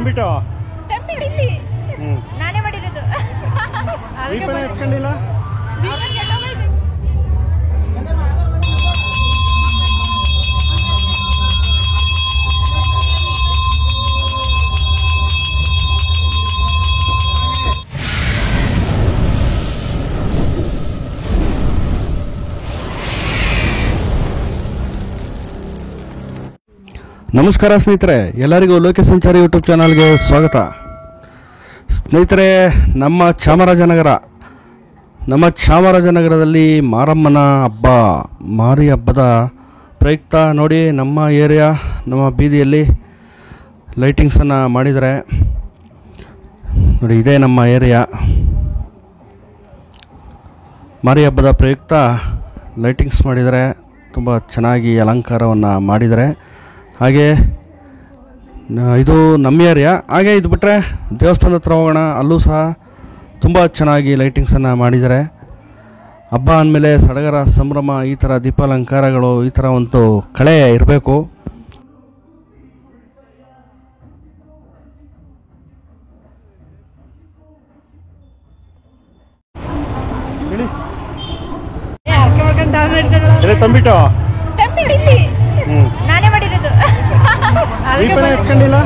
ತಂಬಿಟ್ಟು ಇಲ್ಲಿ ನಾನೇ ಮಾಡಿರೋದು. ಹಚ್ಕೊಂಡಿಲ್ಲ. ನಮಸ್ಕಾರ ಸ್ನೇಹಿತರೆ, ಎಲ್ಲರಿಗೂ ಲೋಕ ಸಂಚಾರಿ ಯೂಟ್ಯೂಬ್ ಚಾನಲ್ಗೆ ಸ್ವಾಗತ. ಸ್ನೇಹಿತರೆ, ನಮ್ಮ ಚಾಮರಾಜನಗರದಲ್ಲಿ ಮಾರಮ್ಮನ ಹಬ್ಬ, ಮಾರಿ ಹಬ್ಬದ ಪ್ರಯುಕ್ತ ನೋಡಿ ನಮ್ಮ ಏರಿಯಾ, ನಮ್ಮ ಬೀದಿಯಲ್ಲಿ ಲೈಟಿಂಗ್ಸನ್ನು ಮಾಡಿದ್ದಾರೆ. ನೋಡಿ, ಇದೇ ನಮ್ಮ ಏರಿಯಾ. ಮಾರಿ ಹಬ್ಬದ ಪ್ರಯುಕ್ತ ಲೈಟಿಂಗ್ಸ್ ಮಾಡಿದ್ದಾರೆ, ತುಂಬ ಚೆನ್ನಾಗಿ ಅಲಂಕಾರವನ್ನು ಮಾಡಿದ್ದಾರೆ. ಹಾಗೆ ಇದು ನಮ್ಮ ಏರಿಯಾ. ಹಾಗೆ ಇದು ಬಿಟ್ಟರೆ ದೇವಸ್ಥಾನದ ಹತ್ರ ಹೋಗೋಣ, ಅಲ್ಲೂ ಸಹ ತುಂಬ ಚೆನ್ನಾಗಿ ಲೈಟಿಂಗ್ಸನ್ನು ಮಾಡಿದ್ದಾರೆ. ಹಬ್ಬ ಅಂದಮೇಲೆ ಸಡಗರ ಸಂಭ್ರಮ, ಈ ಥರ ದೀಪಾಲಂಕಾರಗಳು, ಈ ಥರ ಒಂದು ಕಳೆ ಇರಬೇಕು. ತಂಬಿಟ್ಟು ನಾನೇ ಮಾಡಿರೋದು. ಹಚ್ಕೊಂಡಿಲ್ಲ.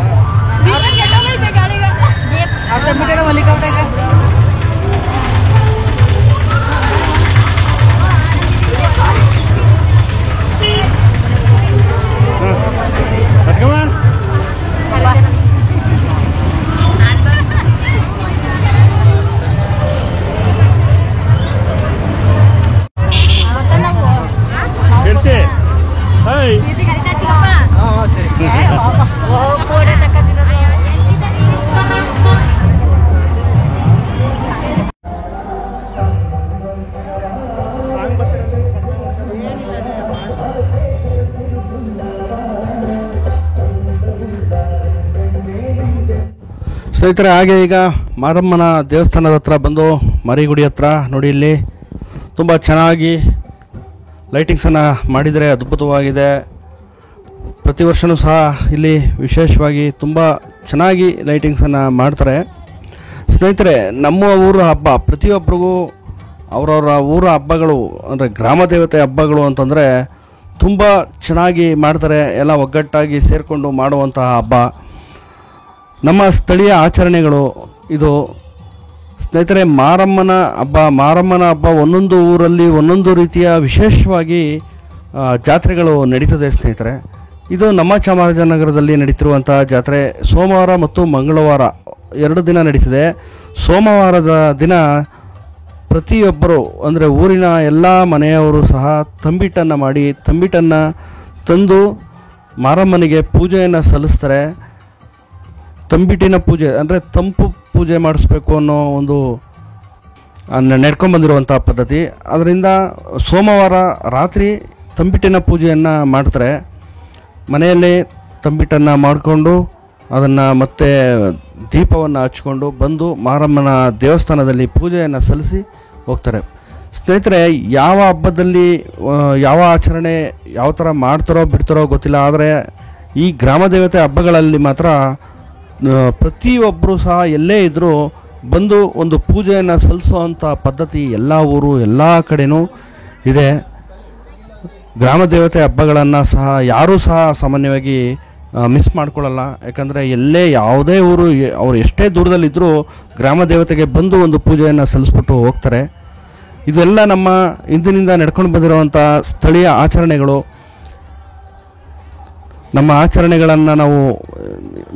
ಸ್ನೇಹಿತರೆ, ಹಾಗೆ ಈಗ ಮಾರಮ್ಮನ ದೇವಸ್ಥಾನದ ಹತ್ರ ಬಂದು, ಮಾರಿಗುಡಿ ಹತ್ರ ನೋಡಿ, ಇಲ್ಲಿ ತುಂಬ ಚೆನ್ನಾಗಿ ಲೈಟಿಂಗ್ಸನ್ನು ಮಾಡಿದರೆ ಅದ್ಭುತವಾಗಿದೆ. ಪ್ರತಿ ವರ್ಷವೂ ಸಹ ಇಲ್ಲಿ ವಿಶೇಷವಾಗಿ ತುಂಬ ಚೆನ್ನಾಗಿ ಲೈಟಿಂಗ್ಸನ್ನು ಮಾಡ್ತಾರೆ. ಸ್ನೇಹಿತರೆ, ನಮ್ಮ ಊರ ಹಬ್ಬ ಪ್ರತಿಯೊಬ್ಬರಿಗೂ ಅವರವರ ಊರ ಹಬ್ಬಗಳು ಅಂದರೆ ಗ್ರಾಮ ದೇವತೆ ಹಬ್ಬಗಳು ಅಂತಂದರೆ ತುಂಬ ಚೆನ್ನಾಗಿ ಮಾಡ್ತಾರೆ. ಎಲ್ಲ ಒಗ್ಗಟ್ಟಾಗಿ ಸೇರಿಕೊಂಡು ಮಾಡುವಂತಹ ಹಬ್ಬ, ನಮ್ಮ ಸ್ಥಳೀಯ ಆಚರಣೆಗಳು ಇದು. ಸ್ನೇಹಿತರೆ, ಮಾರಮ್ಮನ ಹಬ್ಬ ಒಂದೊಂದು ಊರಲ್ಲಿ ಒಂದೊಂದು ರೀತಿಯ ವಿಶೇಷವಾಗಿ ಜಾತ್ರೆಗಳು ನಡೀತದೆ. ಸ್ನೇಹಿತರೆ, ಇದು ನಮ್ಮ ಚಾಮರಾಜನಗರದಲ್ಲಿ ನಡೀತಿರುವಂಥ ಜಾತ್ರೆ ಸೋಮವಾರ ಮತ್ತು ಮಂಗಳವಾರ 2 ದಿನ ನಡೀತದೆ. ಸೋಮವಾರದ ದಿನ ಪ್ರತಿಯೊಬ್ಬರು ಅಂದರೆ ಊರಿನ ಎಲ್ಲ ಮನೆಯವರು ಸಹ ತಂಬಿಟ್ಟನ್ನು ಮಾಡಿ, ತಂಬಿಟ್ಟನ್ನು ತಂದು ಮಾರಮ್ಮನಿಗೆ ಪೂಜೆಯನ್ನು ಸಲ್ಲಿಸ್ತಾರೆ. ತಂಬಿಟ್ಟಿನ ಪೂಜೆ ಅಂದರೆ ತಂಪು ಪೂಜೆ ಮಾಡಿಸ್ಬೇಕು ಅನ್ನೋ ಒಂದು ನಡ್ಕೊಂಡ್ಬಂದಿರುವಂಥ ಪದ್ಧತಿ. ಅದರಿಂದ ಸೋಮವಾರ ರಾತ್ರಿ ತಂಬಿಟ್ಟಿನ ಪೂಜೆಯನ್ನು ಮಾಡ್ತಾರೆ. ಮನೆಯಲ್ಲೇ ತಂಬಿಟ್ಟನ್ನು ಮಾಡಿಕೊಂಡು ಅದನ್ನು ಮತ್ತೆ ದೀಪವನ್ನು ಹಚ್ಕೊಂಡು ಬಂದು ಮಾರಮ್ಮನ ದೇವಸ್ಥಾನದಲ್ಲಿ ಪೂಜೆಯನ್ನು ಸಲ್ಲಿಸಿ ಹೋಗ್ತಾರೆ. ಸ್ನೇಹಿತರೆ, ಯಾವ ಹಬ್ಬದಲ್ಲಿ ಯಾವ ಆಚರಣೆ ಯಾವ ಥರ ಮಾಡ್ತಾರೋ ಬಿಡ್ತಾರೋ ಗೊತ್ತಿಲ್ಲ, ಆದರೆ ಈ ಗ್ರಾಮ ದೇವತೆ ಹಬ್ಬಗಳಲ್ಲಿ ಮಾತ್ರ ಪ್ರತಿಯೊಬ್ಬರು ಸಹ ಎಲ್ಲೇ ಇದ್ದರೂ ಬಂದು ಒಂದು ಪೂಜೆಯನ್ನು ಸಲ್ಲಿಸುವಂಥ ಪದ್ಧತಿ ಎಲ್ಲ ಊರು ಎಲ್ಲ ಕಡೆನೂ ಇದೆ. ಗ್ರಾಮ ದೇವತೆ ಹಬ್ಬಗಳನ್ನು ಸಹ ಯಾರೂ ಸಹ ಸಾಮಾನ್ಯವಾಗಿ ಮಿಸ್ ಮಾಡ್ಕೊಳ್ಳಲ್ಲ. ಯಾಕಂದರೆ ಎಲ್ಲೇ ಯಾವುದೇ ಊರು ಅವರು ಎಷ್ಟೇ ದೂರದಲ್ಲಿದ್ದರೂ ಗ್ರಾಮ ದೇವತೆಗೆ ಬಂದು ಒಂದು ಪೂಜೆಯನ್ನು ಸಲ್ಲಿಸ್ಬಿಟ್ಟು ಹೋಗ್ತಾರೆ. ಇದೆಲ್ಲ ನಮ್ಮ ಹಿಂದಿನಿಂದ ನಡ್ಕೊಂಡು ಬಂದಿರುವಂಥ ಸ್ಥಳೀಯ ಆಚರಣೆಗಳು. ನಮ್ಮ ಆಚರಣೆಗಳನ್ನು ನಾವು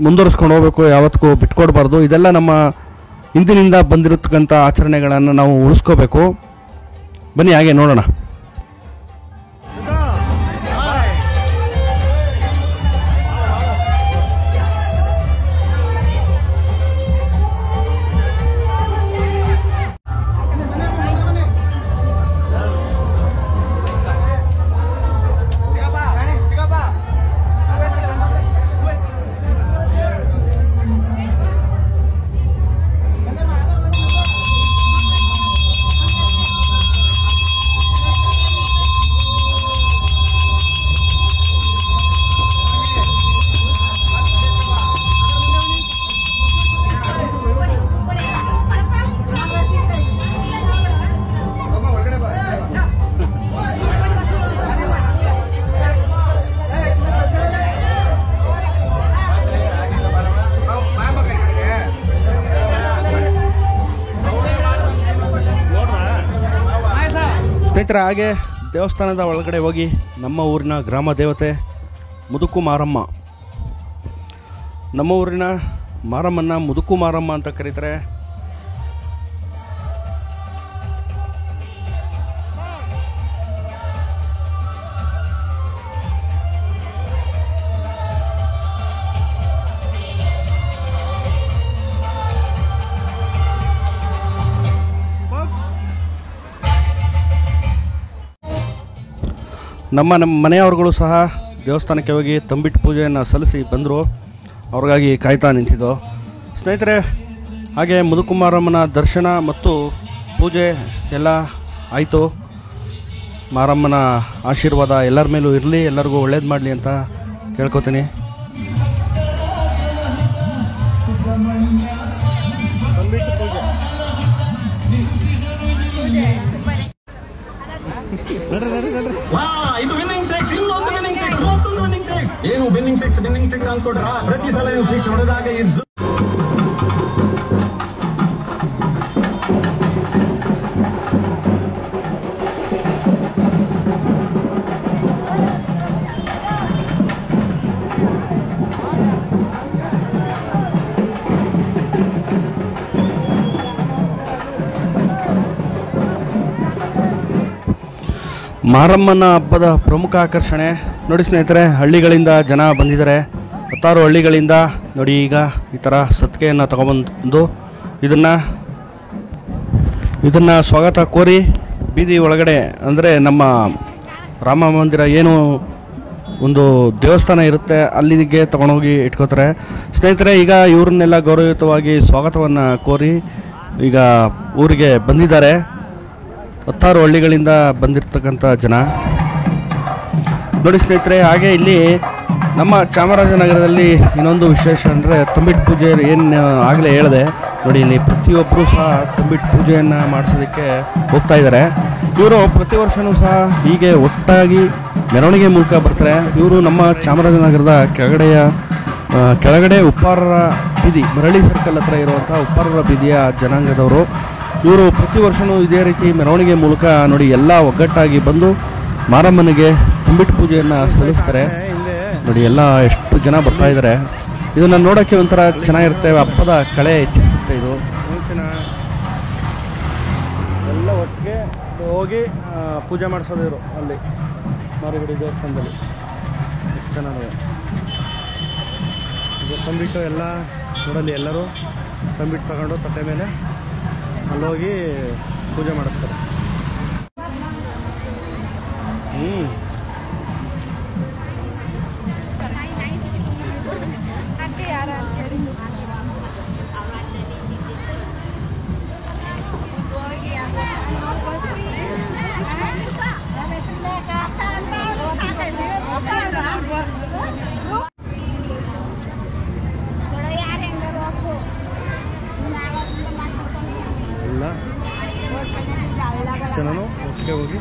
ಮುಂದುವರಿಸ್ಕೊಂಡು ಹೋಗಬೇಕು, ಯಾವತ್ತಿಗೂ ಬಿಟ್ಕೊಡ್ಬಾರ್ದು. ಇದೆಲ್ಲ ನಮ್ಮ ಹಿಂದಿನಿಂದ ಬಂದಿರತಕ್ಕಂಥ ಆಚರಣೆಗಳನ್ನು ನಾವು ಉಳಿಸ್ಕೋಬೇಕು. ಬನ್ನಿ ಹಾಗೆ ನೋಡೋಣ. ಸ್ನೇಹಿತರೆ, ಹಾಗೆ ದೇವಸ್ಥಾನದ ಒಳಗಡೆ ಹೋಗಿ ನಮ್ಮ ಊರಿನ ಗ್ರಾಮ ದೇವತೆ ಮುದುಕು ಮಾರಮ್ಮ, ನಮ್ಮ ಊರಿನ ಮಾರಮ್ಮನ ಮುದುಕು ಮಾರಮ್ಮ ಅಂತ ಕರೀತಾರೆ. ನಮ್ಮ ಮನೆಯವ್ರುಗಳು ಸಹ ದೇವಸ್ಥಾನಕ್ಕೆ ಹೋಗಿ ತಂಬಿಟ್ಟು ಪೂಜೆಯನ್ನು ಸಲ್ಲಿಸಿ ಬಂದರು. ಅವ್ರಿಗಾಗಿ ಕಾಯ್ತಾ ನಿಂತಿದ್ದು. ಸ್ನೇಹಿತರೆ, ಹಾಗೆ ಮುದುಕುಮಾರಮ್ಮನ ದರ್ಶನ ಮತ್ತು ಪೂಜೆ ಎಲ್ಲ ಆಯಿತು. ಮಾರಮ್ಮನ ಆಶೀರ್ವಾದ ಎಲ್ಲರ ಮೇಲೂ ಇರಲಿ, ಎಲ್ಲರಿಗೂ ಒಳ್ಳೇದು ಮಾಡಲಿ ಅಂತ ಕೇಳ್ಕೊತೀನಿ. ಇದು ವಿನ್ನಿಂಗ್ ಸಿಕ್ಸ್, ಇನ್ನೊಂದು ವಿನ್ನಿಂಗ್ ಸಿಕ್ಸ್, ಮತ್ತೊಂದು ವಿನ್ನಿಂಗ್ ಸಿಕ್ಸ್. ಏನು ವಿನ್ನಿಂಗ್ ಸಿಕ್ಸ್ ಅನ್ಕೊಡ್ರ? ಪ್ರತಿ ಸಲ ನೀವು ಸಿಕ್ಸ್ ಹೊಡೆದಾಗ ಮಾರಮ್ಮನ ಹಬ್ಬದ ಪ್ರಮುಖ ಆಕರ್ಷಣೆ ನೋಡಿ ಸ್ನೇಹಿತರೆ, ಹಳ್ಳಿಗಳಿಂದ ಜನ ಬಂದಿದ್ದಾರೆ. 10 ಹಳ್ಳಿಗಳಿಂದ ನೋಡಿ. ಈಗ ಈ ಥರ ಸತ್ಕೆಯನ್ನು ತಗೊಬಂದು ಇದನ್ನು ಸ್ವಾಗತ ಕೋರಿ ಬೀದಿ ಒಳಗಡೆ, ಅಂದರೆ ನಮ್ಮ ರಾಮ ಮಂದಿರ ಏನು ಒಂದು ದೇವಸ್ಥಾನ ಇರುತ್ತೆ ಅಲ್ಲಿಗೆ ತಗೊಂಡೋಗಿ ಇಟ್ಕೋತಾರೆ. ಸ್ನೇಹಿತರೆ, ಈಗ ಇವ್ರನ್ನೆಲ್ಲ ಗೌರವಯುತವಾಗಿ ಸ್ವಾಗತವನ್ನು ಕೋರಿ ಈಗ ಊರಿಗೆ ಬಂದಿದ್ದಾರೆ. 10 ಹಳ್ಳಿಗಳಿಂದ ಬಂದಿರತಕ್ಕಂಥ ಜನ ನೋಡಿ ಸ್ನೇಹಿತರೆ. ಹಾಗೆ ಇಲ್ಲಿ ನಮ್ಮ ಚಾಮರಾಜನಗರದಲ್ಲಿ ಇನ್ನೊಂದು ವಿಶೇಷ ಅಂದರೆ ತಂಬಿಟ್ಟು ಪೂಜೆ. ಏನು ಆಗಲೇ ಹೇಳಿದೆ ನೋಡಿ, ಇಲ್ಲಿ ಪ್ರತಿಯೊಬ್ಬರು ಸಹ ತಂಬಿಟ್ಟು ಪೂಜೆಯನ್ನು ಮಾಡಿಸೋದಕ್ಕೆ ಹೋಗ್ತಾ ಇದ್ದಾರೆ. ಇವರು ಪ್ರತಿ ವರ್ಷವೂ ಸಹ ಹೀಗೆ ಒಟ್ಟಾಗಿ ಮೆರವಣಿಗೆ ಮೂಲಕ ಬರ್ತಾರೆ. ಇವರು ನಮ್ಮ ಚಾಮರಾಜನಗರದ ಕೆಳಗಡೆ ಉಪ್ಪಾರರ ಬೀದಿ, ಮರಳಿ ಸರ್ಕಲ್ ಹತ್ರ ಇರುವಂಥ ಉಪ್ಪಾರರ ಬೀದಿಯ ಜನಾಂಗದವರು. ಇವರು ಪ್ರತಿ ವರ್ಷವೂ ಇದೇ ರೀತಿ ಮೆರವಣಿಗೆ ಮೂಲಕ ನೋಡಿ ಎಲ್ಲ ಒಗ್ಗಟ್ಟಾಗಿ ಬಂದು ಮಾರಮ್ಮನಿಗೆ ತಂಬಿಟ್ಟು ಪೂಜೆಯನ್ನು ಸಲ್ಲಿಸ್ತಾರೆ. ನೋಡಿ ಎಲ್ಲ ಎಷ್ಟು ಜನ ಬರ್ತಾ ಇದ್ದಾರೆ. ಇದನ್ನು ನೋಡೋಕ್ಕೆ ಒಂಥರ ಚೆನ್ನಾಗಿರುತ್ತೆ. ಹಬ್ಬದ ಕಳೆ ಹೆಚ್ಚಿಸುತ್ತೆ. ಇದು ಎಲ್ಲ ಒಟ್ಟಿಗೆ ಹೋಗಿ ಪೂಜೆ ಮಾಡಿಸೋದು ಇವರು ಅಲ್ಲಿ ಮಾರಿಗುಡಿ ದೇವಸ್ಥಾನದಲ್ಲಿ. ಎಷ್ಟು ಚೆನ್ನಾಗಿದೆ ಇದು ತಂಬಿಟ್ಟು ಎಲ್ಲ ನೋಡಲ್ಲಿ. ಎಲ್ಲರೂ ತಂಬಿಟ್ಟು ತಗೊಂಡು ತಟ್ಟೆ ಮೇಲೆ ಅಲ್ಲೋಗಿ ಪೂಜೆ ಮಾಡಿಸ್ತಾರೆ. ಎಲ್ಲ ಜನನು ಒಟ್ಟಿಗೆ ಹೋಗಿ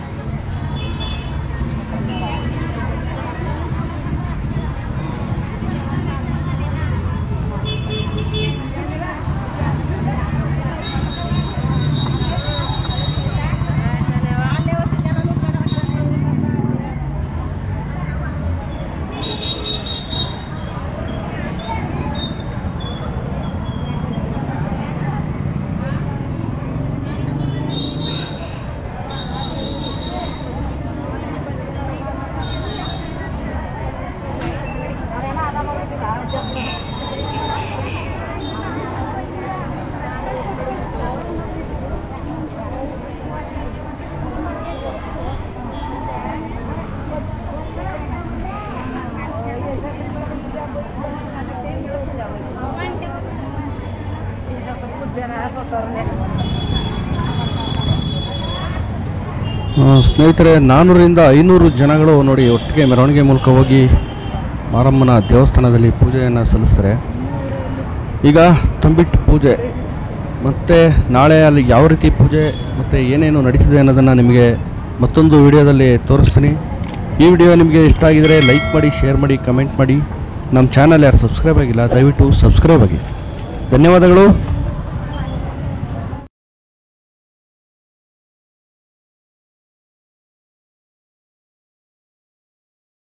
ಸ್ನೇಹಿತರೆ, 400ರಿಂದ 500 ಜನಗಳು ನೋಡಿ ಒಟ್ಟಿಗೆ ಮೆರವಣಿಗೆ ಮೂಲಕ ಹೋಗಿ ಮಾರಮ್ಮನ ದೇವಸ್ಥಾನದಲ್ಲಿ ಪೂಜೆಯನ್ನು ಸಲ್ಲಿಸ್ತಾರೆ. ಈಗ ತಂಬಿಟ್ಟು ಪೂಜೆ ಮತ್ತು ನಾಳೆ ಅಲ್ಲಿ ಯಾವ ರೀತಿ ಪೂಜೆ ಮತ್ತು ಏನೇನು ನಡೀತಿದೆ ಅನ್ನೋದನ್ನು ನಿಮಗೆ ಮತ್ತೊಂದು ವಿಡಿಯೋದಲ್ಲಿ ತೋರಿಸ್ತೀನಿ. ಈ ವಿಡಿಯೋ ನಿಮಗೆ ಇಷ್ಟ ಆಗಿದರೆ ಲೈಕ್ ಮಾಡಿ, ಶೇರ್ ಮಾಡಿ, ಕಮೆಂಟ್ ಮಾಡಿ. ನಮ್ಮ ಚಾನಲ್ ಯಾರು ಸಬ್ಸ್ಕ್ರೈಬ್ ಆಗಿಲ್ಲ ದಯವಿಟ್ಟು ಸಬ್ಸ್ಕ್ರೈಬ್ ಆಗಿ. ಧನ್ಯವಾದಗಳು.